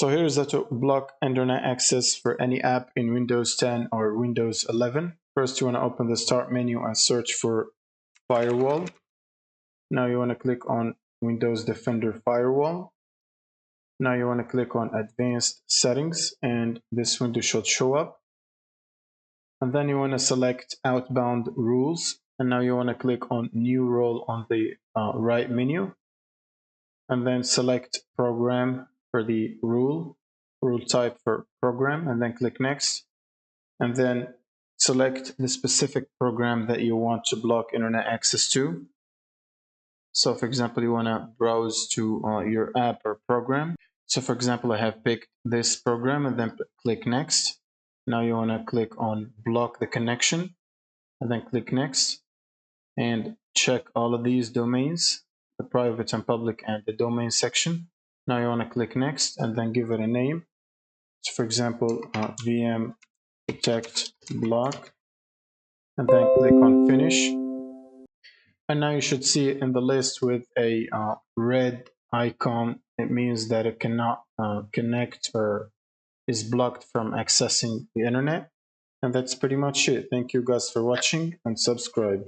So here is how to block internet access for any app in Windows 10 or Windows 11. First, you want to open the Start menu and search for Firewall. Now you want to click on Windows Defender Firewall. Now you want to click on Advanced Settings, and this window should show up. And then you want to select Outbound Rules. And now you want to click on New Role on the right menu. And then select Program for the rule type for program, and then click Next. And then select the specific program that you want to block internet access to. So for example, you want to browse to your app or program. So for example, I have picked this program and then click Next. Now you want to click on Block the Connection and then click Next and check all of these domains, the private and public and the domain section. Now you want to click Next and then give it a name. So for example, VM Protect Block, and then click on Finish. And now you should see it in the list with a red icon. It means that it cannot connect or is blocked from accessing the internet. And that's pretty much it. Thank you guys for watching and subscribe.